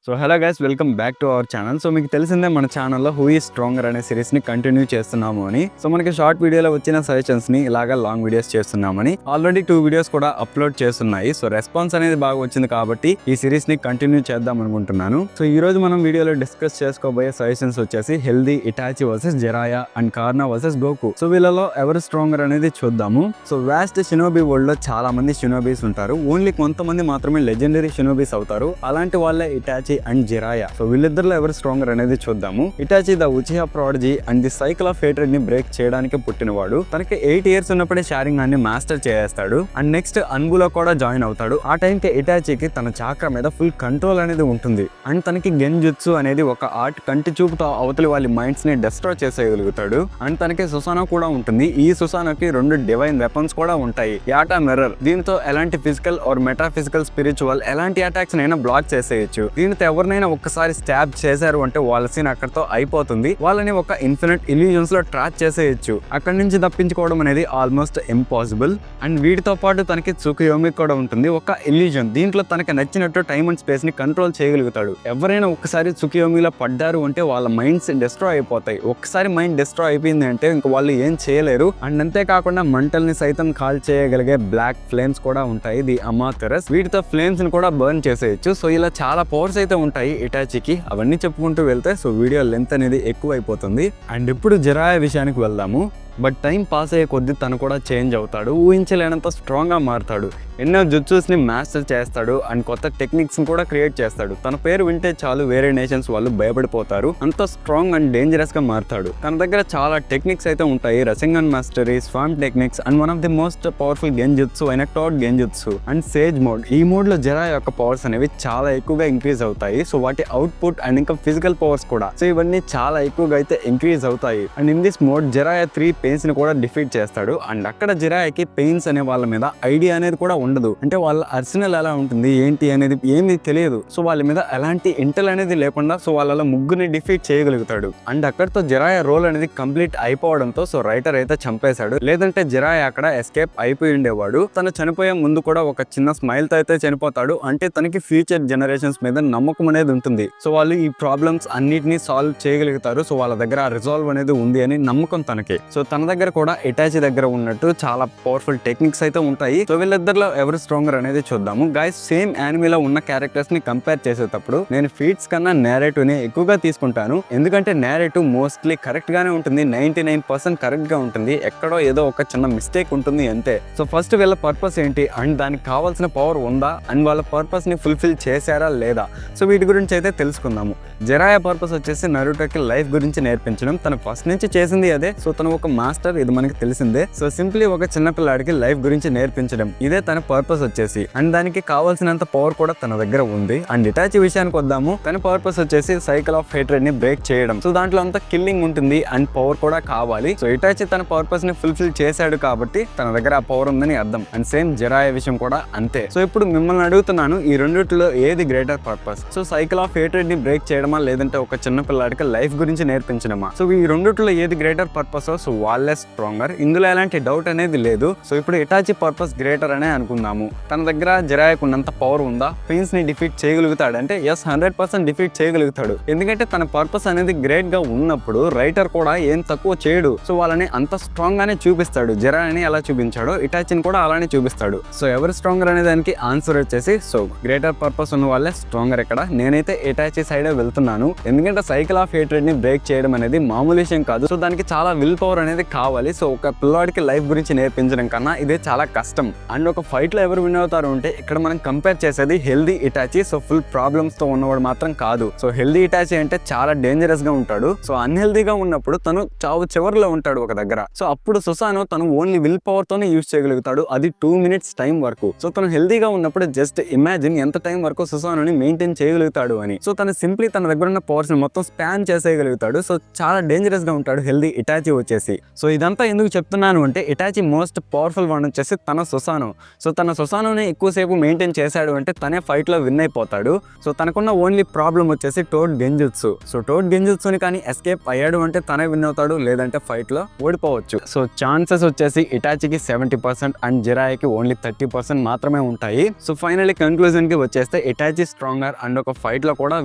So hello guys, welcome back to our channel. So మీకు తెలిసిందే మన ఛానల్లో హూ ఈజ్ స్ట్రాంగర్ అనే సిరీస్ని కంటిన్యూ చేస్తున్నాము అని. సో మనకి షార్ట్ వీడియోలో వచ్చిన సజెషన్స్ని ఇలాగా లాంగ్ వీడియోస్ చేస్తున్నామని ఆల్రెడీ 2 వీడియోస్ కూడా అప్లోడ్ చేస్తున్నాయి. సో రెస్పాన్స్ అనేది బాగా వచ్చింది కాబట్టి ఈ సిరీస్ని కంటిన్యూ చేద్దాం అనుకుంటున్నాను. సో ఈ రోజు మనం వీడియోలో డిస్కస్ చేసుకోబోయే సజెషన్స్ వచ్చేసి healthy, Itachi versus Jiraiya and Karna versus Goku. So వీళ్ళలో ఎవరు స్ట్రాంగర్ అనేది చూద్దాము. సో వాస్ట్ షినోబీ వరల్డ్ లో చాలా మంది షినోబీస్ ఉంటారు. ఓన్లీ కొంతమంది మాత్రమే లెజెండరీ షినోబీస్ అవుతారు. అలాంటి వాళ్ళే ఇటాచి అండ్ జిరాయా. సో వీళ్ళిద్దరిలో ఎవరు స్ట్రాంగర్ అనేది చూద్దాము. Hitachi the ఉచిహా prodigy and the cycle of hatred ని బ్రేక్ చేయడానికి పుట్టినవాడు. తనకి 8 ఇయర్స్ ఉన్నప్పుడే షారింగాన్ని మాస్టర్ చేస్తాడు అండ్ నెక్స్ట్ అన్బులో కూడా జాయిన్ అవుతాడు. ఆ టైంకి ఇటాచికి తన చాక్రా మీద ఫుల్ కంట్రోల్ అనేది ఉంటుంది అండ్ తనకి గెంజుత్సు అనేది ఒక ఆర్ట్. కంటి చూపుతో అవతలి వాళ్ళ మైండ్స్ ని డిస్ట్రాయ్ చేసేయగలుగుతాడు అండ్ తనకి సుసానా కూడా ఉంటుంది. ఈ సుసానాకి 2 డివైన్ వెపన్స్ కూడా ఉంటాయి, యాటా మిర్రర్. దీంతో ఎలాంటి ఫిజికల్ ఆర్ మెటాఫిజికల్ స్పిరిచువల్ ఎలాంటి అటాక్స్ నైనా బ్లాక్ చేసేయచ్చు. దీనితో ఎవరినైనా ఒక్కసారి స్టాబ్ చేశారు అంటే వాళ్ళ సీన్ అక్కడతో అయిపోతుంది. వాళ్ళని ఒక ఇన్ఫినిట్ ఇల్యూజన్స్ లో ట్రాప్ చేసేయచ్చు. అక్కడి నుంచి తప్పించుకోవడం అనేది ఆల్మోస్ట్ ఇంపాసిబుల్. అండ్ వీటితో పాటు తనకి త్సుకుయోమి కూడా ఉంటుంది, ఒక ఇల్యూజన్. దీంట్లో తనకి నచ్చినట్టు టైం అండ్ స్పేస్ ని కంట్రోల్ చేయగలుగుతాడు. ఎవరైనా ఒక్కసారి త్సుకుయోమిలో పడ్డారు అంటే వాళ్ళ మైండ్స్ డిస్ట్రాయ్ అయిపోతాయి. ఒక్కసారి మైండ్ డిస్ట్రాయ్ అయిపోయింది అంటే ఇంక వాళ్ళు ఏం చేయలేరు. అండ్ అంతేకాకుండా మంటల్ని సైతం కాల్ చేయగలిగే బ్లాక్ ఫ్లేమ్స్ కూడా ఉంటాయి, ది అమాతెరస్. వీటితో ఫ్లేమ్స్ ని కూడా బర్న్ చేసేయచ్చు. సో ఇలా చాలా పవర్స్ అయితే ఉంటాయి ఇటాచికి. అవన్నీ చెప్పుకుంటూ వెళ్తే సో వీడియో లెంత్ అనేది ఎక్కువ అయిపోతుంది. అండ్ ఇప్పుడు జిరాయా విషయానికి వెళ్దాము. బట్ టైం పాస్ అయ్యే కొద్దీ తను కూడా చేంజ్ అవుతాడు. ఊహించలేనంత స్ట్రాంగ్గా మారుతాడు. ఎన్నో జుట్సూస్ని మాస్టర్ చేస్తాడు అండ్ కొత్త టెక్నిక్స్ని కూడా క్రియేట్ చేస్తాడు. తన పేరు వింటే చాలు వేరే నేషన్స్ వాళ్ళు భయపడిపోతారు. అంత స్ట్రాంగ్ అండ్ డేంజరస్గా మారుతాడు. తన దగ్గర చాలా టెక్నిక్స్ అయితే ఉంటాయి, Rasengan mastery, swamp techniques and one of the most powerful genjutsu అయిన toad genjutsu and sage mode. ఈ మోడ్లో జిరాయా యొక్క పవర్స్ అనేవి చాలా ఎక్కువగా ఇంక్రీజ్ అవుతాయి. సో వాటి అవుట్పుట్ అండ్ ఇంకా ఫిజికల్ పవర్స్ కూడా సో ఇవన్నీ చాలా ఎక్కువగా అయితే ఇంక్రీజ్ అవుతాయి. And in this mode Jiraiya 3 pains ని కూడా డిఫీట్ చేస్తాడు. అండ్ అక్కడ జిరాయాకి పెయిన్స్ అనే వాళ్ళ మీద ఐడియా అనేది కూడా ఉండదు. అంటే వాళ్ళ అర్సనల్ ఎలా ఉంటుంది ఏంటి అనేది ఏమీ తెలియదు. సో వాళ్ళ మీద ఎలాంటి ఇంటెల్ అనేది లేకుండా సో వాళ్ళ ముగ్గురిని డిఫీట్ చేయగలుగుతాడు. అండ్ అక్కడతో జిరాయా రోల్ అనేది కంప్లీట్ అయిపోవడంతో సో రైటర్ అయితే చంపేశాడు. లేదంటే జిరాయా అక్కడ ఎస్కేప్ అయిపోయి ఉండేవాడు. తను చనిపోయే ముందు కూడా ఒక చిన్న స్మైల్ తో అయితే చనిపోతాడు. అంటే తనకి ఫ్యూచర్ జనరేషన్స్ మీద నమ్మకం అనేది ఉంటుంది. సో వాళ్ళు ఈ ప్రాబ్లమ్స్ అన్నిటినీ సాల్వ్ చేయగలుగుతారు. సో వాళ్ళ దగ్గర రిజాల్వ్ అనేది ఉంది అని నమ్మకం తనకి. సో తన దగ్గర కూడా ఇటాచి దగ్గర ఉన్నట్టు చాలా పవర్ఫుల్ టెక్నిక్స్ అయితే ఉంటాయి. సో వీళ్ళిద్దరిలో ఎవరు స్ట్రాంగర్ అనేది చూద్దాము. గైస్, సేమ్ యానిమేలో ఉన్న క్యారెక్టర్స్ ని కంపేర్ చేసేటప్పుడు నేను ఫీట్స్ కన్నా నేరేటివ్ ని ఎక్కువగా తీసుకుంటాను. ఎందుకంటే నేరేటివ్ మోస్ట్లీ కరెక్ట్ గానే ఉంటుంది, 99% కరెక్ట్ గా ఉంటుంది. ఎక్కడో ఏదో ఒక చిన్న మిస్టేక్ ఉంటుంది అంతే. సో ఫస్ట్ వీళ్ళ పర్పస్ ఏంటి అండ్ దానికి కావాల్సిన పవర్ ఉందా అండ్ వాళ్ళ పర్పస్ ని ఫుల్ఫిల్ చేశారా లేదా, సో వీటి గురించి అయితే తెలుసుకుందాము. జిరాయా పర్పస్ వచ్చేసి నరుటోకి లైఫ్ గురించి నేర్పించడం. తను ఫస్ట్ నుంచి చేసింది అదే. సో తను ఒక మాస్టర్, ఇది మనకి తెలిసిందే. సో సింప్లీ ఒక చిన్న పిల్లాడికి లైఫ్ గురించి నేర్పించడం, ఇదే తన పర్పస్ వచ్చేసి. అండ్ దానికి కావాల్సినంత పవర్ కూడా తన దగ్గర ఉంది. అండ్ ఇటాచి విషయానికి వద్దాము. తన పర్పస్ వచ్చేసి సైకిల్ ఆఫ్ హేట్రెడ్ ని బ్రేక్ చేయడం. సో దాంట్లో అంతా కిల్లింగ్ ఉంటుంది అండ్ పవర్ కూడా కావాలి. సో ఇటాచి తన పర్పస్ ని ఫుల్ఫిల్ చేశాడు కాబట్టి తన దగ్గర ఆ పవర్ ఉందని అర్థం. అండ్ సేమ్ జిరాయా విషయం కూడా అంతే. సో ఇప్పుడు మిమ్మల్ని అడుగుతున్నాను, ఈ రెండిట్లో ఏది greater purpose? So cycle of hatred ని బ్రేక్ చేయడమా లేదంటే ఒక చిన్న పిల్లాడికి లైఫ్ గురించి నేర్పించడమా? సో ఈ రెండిట్లో ఏది గ్రేటర్ పర్పస్? సో వాళ్ళే స్ట్రాంగర్, ఇందులో ఎలాంటి డౌట్ అనేది లేదు. సో ఇప్పుడు ఇటాచి పర్పస్ గ్రేటర్ అనే అనుకుందాము. తన దగ్గర జిరాయాకు ఉన్నంత పవర్ ఉందా? పెయిన్స్ ని డిఫీట్ చేయగలుగుతాడు అంటే ఎస్, 100% డిఫీట్ చేయగలుగుతాడు. ఎందుకంటే తన పర్పస్ అనేది గ్రేట్ గా ఉన్నప్పుడు రైటర్ కూడా ఏం తక్కువ చేయడు. సో వాళ్ళని అంత స్ట్రాంగ్ గానే చూపిస్తాడు. జిరాయాని ఎలా చూపించాడో ఇటాచిని కూడా అలానే చూపిస్తాడు. సో ఎవరు స్ట్రాంగర్ అనే దానికి ఆన్సర్ వచ్చేసి సో గ్రేటర్ పర్పస్ ఉన్న వాళ్ళే స్ట్రాంగర్. ఇక్కడ నేనైతే ఇటాచి సైడే వెళ్తున్నాను. ఎందుకంటే సైకిల్ ఆఫ్ హేట్రెడ్ ని బ్రేక్ చేయడం అనేది మామూలు విషయం కాదు. సో దానికి చాలా విల్ పవర్ అనేది కావాలి. సో ఒక పిల్లాడికి లైఫ్ గురించి నేర్పించడం కన్నా ఇదే చాలా కష్టం. అండ్ ఒక ఫైట్ లో ఎవరు విన్ అవుతారు అంటే ఇక్కడ మనం కంపేర్ చేసేది healthy Hitachi. So full problems తో ఉన్నవాడు మాత్రం కాదు. సో హెల్దీ ఇటాచి అంటే చాలా డేంజరస్ గా ఉంటాడు. సో అన్హెల్దీగా ఉన్నప్పుడు తను చావు చివరిలో ఉంటాడు ఒక దగ్గర. సో అప్పుడు సుసాను తను ఓన్లీ విల్ పవర్ తోనే యూజ్ చేయగలుగుతాడు, అది 2 minutes టైం వరకు. సో తను హెల్దీగా ఉన్నప్పుడు జస్ట్ ఇమాజిన్ ఎంత టైం వరకు సుసానుని మెయింటైన్ చేయగలుగుతాడు అని. సో తను సింప్లీ తన దగ్గర ఉన్న పవర్స్ ని మొత్తం స్పాన్ చేసేయగలుగుతాడు. సో చాలా డేంజరస్ గా ఉంటాడు హెల్దీ ఇటాచి వచ్చేసి. సో ఇదంతా ఎందుకు చెప్తున్నాను అంటే ఇటాచి మోస్ట్ పవర్ఫుల్ వన్ వచ్చేసి తన సుసానో. సో తన సుసానోని ఎక్కువసేపు మెయింటైన్ చేశాడు అంటే తనే ఫైట్లో విన్ అయిపోతాడు. సో తనకున్న ఓన్లీ ప్రాబ్లం వచ్చేసి టోడ్ గెంజుత్సు. సో టోడ్ గెంజుత్సుని కానీ ఎస్కేప్ అయ్యాడు అంటే తనే విన్ అవుతాడు, లేదంటే ఫైట్లో ఓడిపోవచ్చు. సో ఛాన్సెస్ వచ్చేసి ఇటాచికి 70% అండ్ జిరాయికి ఓన్లీ 30% మాత్రమే ఉంటాయి. సో ఫైనల్లీ కన్క్లూజన్కి వచ్చేస్తే ఇటాచి స్ట్రాంగర్ అండ్ ఒక ఫైట్లో కూడా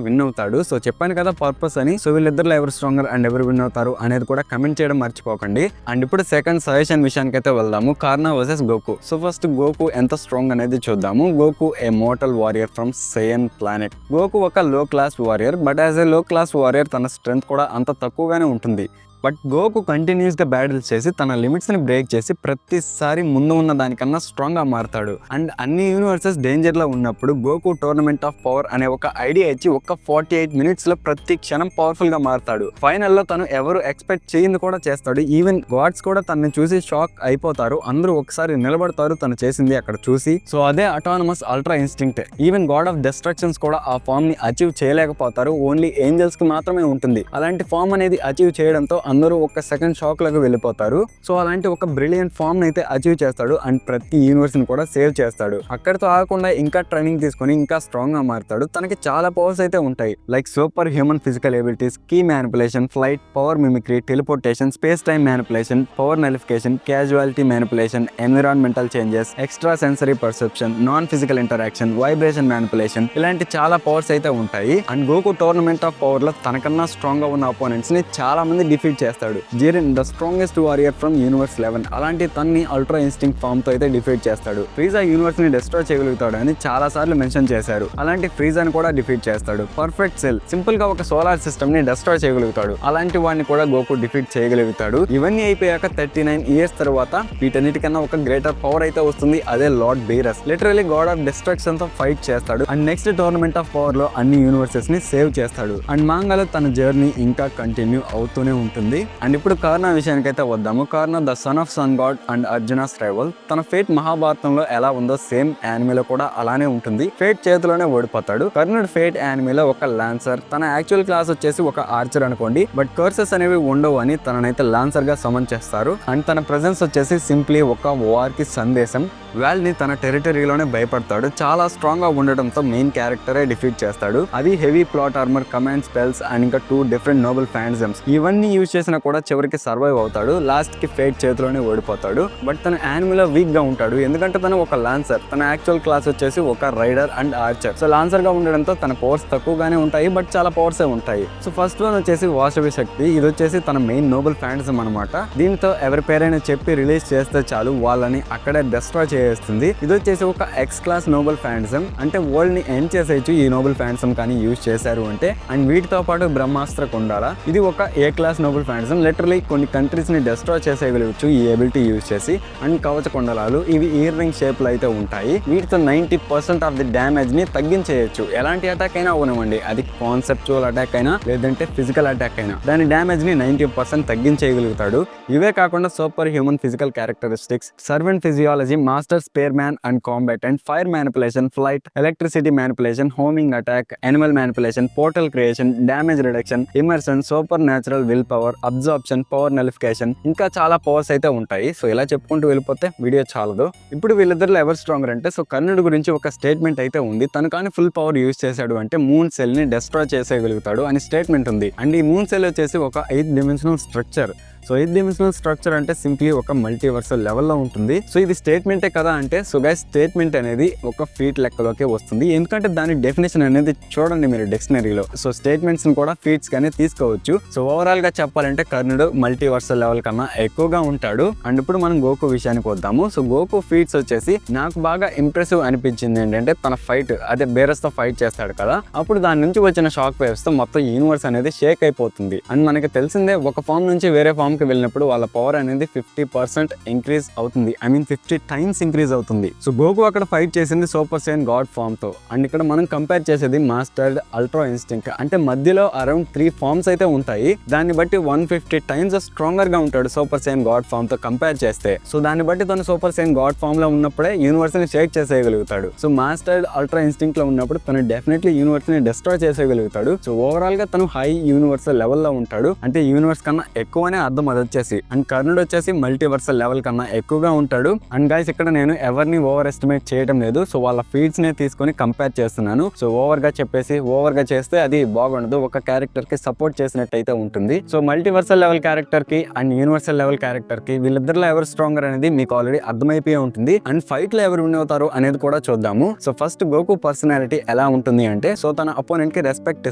విన్ అవుతాడు. సో చెప్పాను కదా పర్పస్ అని. సో వీళ్ళిద్దరిలో ఎవరు స్ట్రాంగర్ అండ్ ఎవరు విన్ అవుతారు అనేది కూడా కమెంట్ చేయడం మర్చిపోకండి. అండ్ ఇప్పుడు సెకండ్ సజెషన్ విషయానికి అయితే వెళ్దాము, Karna versus Goku. So first Goku ఎంత స్ట్రాంగ్ అనేది చూద్దాము. Goku a mortal warrior from Saiyan planet. Goku ఒక low class warrior, but as a low class warrior తన స్ట్రెంత్ కూడా అంత తక్కువగానే ఉంటుంది. బట్ గోకు కంటిన్యూస్గా బ్యాటిల్స్ చేసి తన లిమిట్స్ని బ్రేక్ చేసి ప్రతిసారి ముందు ఉన్న దానికన్నా స్ట్రాంగ్గా మారుతాడు. అండ్ అన్ని యూనివర్సెస్ డేంజర్లో ఉన్నప్పుడు గోకు టోర్నమెంట్ ఆఫ్ పవర్ అనే ఒక ఐడియా ఇచ్చి ఒక 48 మినిట్స్లో ప్రతి క్షణం పవర్ఫుల్గా మారుతాడు. ఫైనల్లో తను ఎవరు ఎక్స్పెక్ట్ చేయింది కూడా చేస్తాడు. ఈవెన్ గాడ్స్ కూడా తనని చూసి షాక్ అయిపోతారు. అందరూ ఒకసారి నిలబడతారు తను చేసింది అక్కడ చూసి. సో అదే autonomous ultra instinct. Even God of destructions కూడా ఆ ఫామ్ ని అచీవ్ చేయలేకపోతారు. ఓన్లీ ఏంజల్స్ కి మాత్రమే ఉంటుంది. అలాంటి ఫామ్ అనేది అచీవ్ చేయడంతో అందరూ ఒక సెకండ్ షాక్ లాగా వెళ్ళిపోతారు. సో అలాంటి ఒక బ్రిలియంట్ ఫామ్ అయితే అచీవ్ చేస్తాడు అండ్ ప్రతి యూనివర్స్ ని కూడా సేవ్ చేస్తాడు. అక్కడితో ఆగకుండా ఇంకా ట్రైనింగ్ తీసుకొని ఇంకా స్ట్రాంగ్ గా మారుతాడు. తనకి చాలా పవర్స్ అయితే ఉంటాయి, like super human physical abilities, ki manipulation, flight, power mimicry, teleportation, space time manipulation, power nullification, causality manipulation, environmental changes, extra sensory perception, non physical interaction, vibration manipulation, ఇలాంటి చాలా పవర్స్ అయితే ఉంటాయి. And Goku tournament of power లో తనకన్నా strong గా ఉన్న opponents ని చాలా మంది డిఫీట్ చేస్తాడు. Jiren the strongest warrior from universe 11 అలాంటి తన్ని అల్ట్రా ఇన్స్టింక్ట్ ఫామ్ తో అయితే డిఫీట్ చేస్తాడు. ఫ్రీజా యూనివర్స్ ని డిస్ట్రాయ్ చేయగలుగుతాడు అని చాలా సార్లు మెన్షన్ చేశారు. అలాంటి ఫ్రీజాని కూడా డిఫీట్ చేస్తాడు. పర్ఫెక్ట్ సెల్ సింపుల్ గా ఒక సోలార్ సిస్టమ్ ని డిస్ట్రాయ్ చేయగలుగుతాడు. అలాంటి వాడిని కూడా గోకు డిఫీట్ చేయగలుగుతాడు. ఇవన్నీ అయిపోయాక 39 ఇయర్స్ తర్వాత వీటన్నిటికన్నా ఒక గ్రేటర్ పవర్ అయితే వస్తుంది. అదే lord Beerus. Literally god of destruction తో ఫైట్ చేస్తాడు and next tournament of power లో అన్ని యూనివర్సెస్ ని సేవ్ చేస్తాడు. అండ్ మాంగాలో తన జర్నీ ఇంకా కంటిన్యూ అవుతూనే ఉంటుంది. అండ్ ఇప్పుడు కార్నా విషయానికి అయితే వద్దాము. Karna the son of sun god and Arjuna's rival. తన ఫేట్ మహాభారతంలో ఎలా ఉందో సేమ్ యానిమేలో కూడా అలానే ఉంటుంది. ఫేట్ చేతిలోనే ఓడిపోతాడు. కర్ణుడు ఫేట్ యానిమేలో ఒక లాన్సర్, తన యాక్చువల్ క్లాస్ వచ్చేసి ఒక ఆర్చర్ అనుకోండి. బట్ కర్సెస్ అనేవి ఉండవు అని తననైతే లాన్సర్ గా సమన్ చేస్తారు. అండ్ తన ప్రెజెన్స్ వచ్చేసి సింప్లీ ఒక వార్ కి సందేశం. వాల్ ని తన టెరిటరీలోనే భయపడతాడు. చాలా స్ట్రాంగ్ గా ఉండడంతో మెయిన్ క్యారెక్టరే డిఫీట్ చేస్తాడు. అది heavy plate armour, command spells and ఇంకా 2 డిఫరెంట్ నోబెల్ ఫ్యాంటజమ్స్ ఇవన్నీ యూజ్ చేసినా కూడా చివరికి సర్వైవ్ అవుతాడు. లాస్ట్ కి ఫేట్ చేతిలోనే ఓడిపోతాడు. బట్ తన యానిమల్ వీక్ గా ఉంటాడు, ఎందుకంటే తను ఒక లాన్సర్. తన యాక్చువల్ క్లాస్ వచ్చేసి ఒక rider and archer. So lancer గా ఉండడంతో తన పవర్స్ తక్కువగానే ఉంటాయి, బట్ చాలా పవర్స్ ఉంటాయి. సో ఫస్ట్ వన్ వచ్చేసి వాసవి శక్తి. ఇది వచ్చేసి తన మెయిన్ నోబెల్ ఫ్యాంటజం అనమాట. దీంతో ఎవరి పేరైనా చెప్పి రిలీజ్ చేస్తే చాలు వాళ్ళని అక్కడే డిస్ట్రాయ్ చేస్తుంది. ఇది వచ్చేసి ఒక ఎక్స్ క్లాస్ నోబెల్ ఫ్యాంటజం, అంటే వరల్డ్ ని ఎండ్ చేసేయచ్చు ఈ నోబెల్ ఫ్యాంటజం కానీ యూజ్ చేశారు అంటే. అండ్ వీటితో పాటు బ్రహ్మాస్త్ర కుండాల, ఇది ఒక ఏ క్లాస్ నోబెల్ ఫ్యాంటజం. లిటరలీ కొన్ని కంట్రీస్ ని డిస్ట్రాయ్ చేసేయగలవచ్చు ఈ ఎబిలిటీ యూజ్ చేసి. అండ్ కవచ కుండలాలు, ఇవి ఇయర్ రింగ్ షేప్ లో అయితే ఉంటాయి. వీటితో 90% ఆఫ్ ది డ్యామేజ్ ని తగ్గించేయచ్చు. ఎలాంటి అటాక్ అయినా అవనివ్వండి, అది కాన్సెప్చువల్ అటాక్ అయినా లేదంటే ఫిజికల్ అటాక్ అయినా, దాని డ్యామేజ్ ని 90% తగ్గించేయగలుగుతాడు. ఇవే కాకుండా super human physical characteristics, servant physiology, master spearman and combat and fire manipulation, flight, electricity manipulation, homing attack, animal manipulation, portal creation, damage reduction, immersion, super natural will power, absorption, power nullification, ఇంకా చాలా powers అయితే ఉంటాయి. So ఇలా చెప్పుకుంటూ వెళ్ళిపోతే video చాలదు. ఇప్పుడు వీళ్ళిద్దరిలో ఎవరు స్ట్రాంగర్ అంటే, సో కర్ణుడి గురించి ఒక స్టేట్మెంట్ అయితే ఉంది. తను కానీ ఫుల్ పవర్ యూజ్ చేశాడు అంటే మూన్ సెల్ ని డిస్ట్రాయ్ చేసేయగలుగుతాడు అని స్టేట్మెంట్ ఉంది. అండ్ ఈ మూన్ సెల్ వచ్చేసి ఒక 8 dimensional structure. So 8 dimensional structure అంటే సింప్లీ ఒక మల్టీవర్సల్ లెవెల్లో ఉంటుంది. సో ఇది స్టేట్మెంటే కదా అంటే, సో గైస్ స్టేట్మెంట్ అనేది ఒక ఫీట్ లెక్కలోకి వస్తుంది, ఎందుకంటే దాని డెఫినేషన్ అనేది చూడండి మీరు డిక్షనరీలో. సో స్టేట్మెంట్స్ ని కూడా ఫీట్స్ గానే తీసుకోవచ్చు. సో ఓవరాల్ గా చెప్పాలంటే కర్ణుడు మల్టీవర్సల్ లెవెల్ కన్నా ఎక్కువగా ఉంటాడు. అండ్ ఇప్పుడు మనం గోకు విషయానికి వద్దాము. సో గోకు ఫీట్స్ వచ్చేసి నాకు బాగా ఇంప్రెసివ్ అనిపించింది ఏంటంటే, తన ఫైట్ అదే బేరస్ తో ఫైట్ చేస్తాడు కదా, అప్పుడు దాని నుంచి వచ్చిన షాక్ వేవ్స్ తో మొత్తం యూనివర్స్ అనేది షేక్ అయిపోతుంది. అండ్ మనకి తెలిసిందే, ఒక ఫామ్ నుంచి వేరే ఫామ్ కి వెళ్ళినప్పుడు వాళ్ళ పవర్ అనేది 50% ఇంక్రీజ్ అవుతుంది. 50 టైమ్స్ ఇంక్రీజ్ అవుతుంది. సో గోకు అక్కడ ఫైట్ చేసింది సూపర్ సైన్ గాడ్ ఫామ్ తో. అండ్ ఇక్కడ మనం కంపేర్ చేసేది మాస్టర్డ్ అల్ట్రా ఇన్స్టింక్ట్. అంటే మధ్యలో అరౌండ్ 3 ఫామ్స్ అయితే ఉంటాయి. దాన్ని బట్టి 150 టైమ్స్ స్ట్రాంగర్ గా ఉంటాడు సూపర్ సైన్ గాడ్ ఫామ్ తో కంపేర్ చేస్తే. సో దాన్ని బట్టి తను సూపర్ సైన్ గాడ్ ఫామ్ లో ఉన్నప్పుడే యూనివర్స్ ని షేక్ చేసేయగలుగుతాడు. సో మాస్టర్డ్ అల్ట్రా ఇన్స్టింక్ట్ లో ఉన్నప్పుడు తను డెఫినెట్లీ యూనివర్స్ ని డిస్ట్రాయ్ చేసేయగలుగుతాడు. సో ఓవరాల్ గా తను హై యూనివర్సల్ లెవెల్ లో ఉంటాడు. అంటే యూనివర్స్ కన్నా ఎక్కువనే అర్థం అది వచ్చేసి. అండ్ కర్ణుడు వచ్చేసి మల్టీవర్సల్ లెవెల్ కన్నా ఎక్కువగా ఉంటాడు. అండ్ గైస్ ఇక్కడ నేను ఎవరిని ఓవర్ ఎస్టిమేట్ చేయడం లేదు. సో వాళ్ళ ఫీడ్స్ నే తీసుకొని కంపేర్ చేస్తున్నాను. సో ఓవర్ గా చెప్పేసి ఓవర్ గా చేస్తే అది బాగుండదు, ఒక క్యారెక్టర్ కి సపోర్ట్ చేసినట్టు అయితే ఉంటుంది. సో మల్టీవర్సల్ లెవెల్ క్యారెక్టర్ కి అండ్ యూనివర్సల్ లెవెల్ క్యారెక్టర్ కి వీళ్ళిద్దరిలో ఎవరు స్ట్రాంగర్ అనేది మీకు ఆల్రెడీ అర్థమైపోయి ఉంటుంది. అండ్ ఫైట్ లో ఎవరు విన్ అవుతారు అనేది కూడా చూద్దాము. సో ఫస్ట్ గోకు పర్సనాలిటీ ఎలా ఉంటుంది అంటే, సో తన అపోనెంట్ కి రెస్పెక్ట్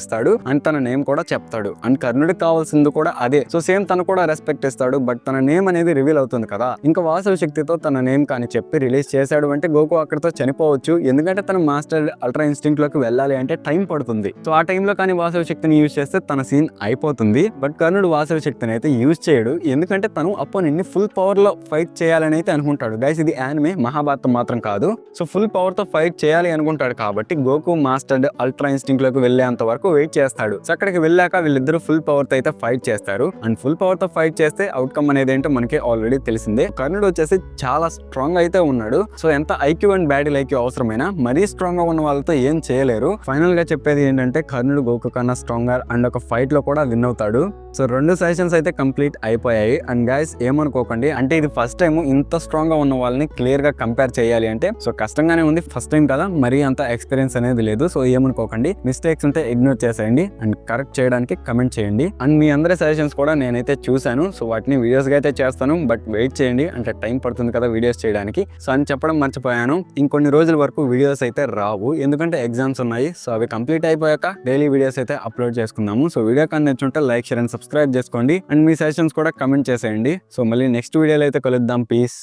ఇస్తాడు అండ్ తన నేమ్ కూడా చెప్తాడు. అండ్ కర్ణుడికి కావాల్సింది కూడా అదే. సో సేమ్ తను కూడా రెస్పెక్ట్ ఇస్తాడు, బట్ తన నేమ్ అనేది రివీల్ అవుతుంది కదా. ఇంకా వాసవ శక్తితో తన నేమ్ కానీ చెప్పి రిలీజ్ చేశాడు అంటే గోకు అక్కడితో చనిపోవచ్చు. ఎందుకంటే తన మాస్టర్ అల్ట్రా ఇన్స్టింక్ట్ లోకి వెళ్ళాలి అంటే టైం పడుతుంది. సో ఆ టైంలో కానీ వాసవ శక్తిని యూజ్ చేస్తే తన సీన్ అయిపోతుంది. బట్ కర్ణుడు వాసవ శక్తిని అయితే యూజ్ చేయడు, ఎందుకంటే తను అపోనెంట్ ని ఫుల్ పవర్ లో ఫైట్ చేయాలని అయితే అనుకుంటాడు. గైస్ ఇది యానిమే, మహాభారతం మాత్రం కాదు. సో ఫుల్ పవర్ తో ఫైట్ చేయాలి అనుకుంటాడు కాబట్టి గోకు మాస్టర్ అల్ట్రా ఇన్స్టింక్ట్ లోకి వెళ్ళేంత వరకు వెయిట్ చేస్తాడు. సో అక్కడికి వెళ్ళాక వీళ్ళిద్దరు ఫుల్ పవర్ తో అయితే ఫైట్ చేస్తారు. అండ్ ఫుల్ పవర్ తో ఫైట్ చేస్తే అవుట్కమ్ అనేది ఏంటో మనకి ఆల్రెడీ తెలిసిందే. కర్ణుడు వచ్చేసి చాలా స్ట్రాంగ్ అయితే ఉన్నాడు. సో ఎంత ఐక్యూ అండ్ బ్యాటిల్ ఐక్యూ అవసరమైనా మరీ స్ట్రాంగ్ గా ఉన్న వాళ్ళతో ఏం చేయలేరు. ఫైనల్ గా చెప్పేది ఏంటంటే కర్ణుడు గోకు కన్నా స్ట్రాంగర్ అండ్ ఒక ఫైట్ లో కూడా విన్ అవుతాడు. సో 2 సెషన్స్ అయితే కంప్లీట్ అయిపోయాయి. అండ్ గైస్ ఏమనుకోకండి, అంటే ఇది ఫస్ట్ టైం ఇంత స్ట్రాంగ్ గా ఉన్న వాళ్ళని క్లియర్ గా కంపేర్ చేయాలి అంటే సో కష్టంగానే ఉంది. ఫస్ట్ టైం కదా, మరీ అంత ఎక్స్పీరియన్స్ అనేది లేదు. సో ఏమనుకోకండి, మిస్టేక్స్ ఉంటే ఇగ్నోర్ చేసేయండి అండ్ కరెక్ట్ చేయడానికి కమెంట్ చేయండి. అండ్ మీ అందరి సజెషన్స్ కూడా నేనైతే చూశాను. సో వాటిని వీడియోస్ గా అయితే చేస్తాను, బట్ వెయిట్ చేయండి, అంటే టైం పడుతుంది కదా వీడియోస్ చేయడానికి. సో అని చెప్పడం మర్చిపోయాను, ఇంకొన్ని రోజుల వరకు వీడియోస్ అయితే రావు, ఎందుకంటే ఎగ్జామ్స్ ఉన్నాయి. సో అవి కంప్లీట్ అయిపోయాక డైలీ వీడియోస్ అయితే అప్లోడ్ చేసుకుందాము. సో వీడియో కానీ నచ్చుంటే లైక్, షేర్ అండ్ సబ్స్క్రైబ్ చేసుకోండి. అండ్ మీ సజెషన్స్ కూడా కమెంట్ చేసేయండి. సో మళ్ళీ నెక్స్ట్ వీడియోలో అయితే కలుద్దాం. పీస్.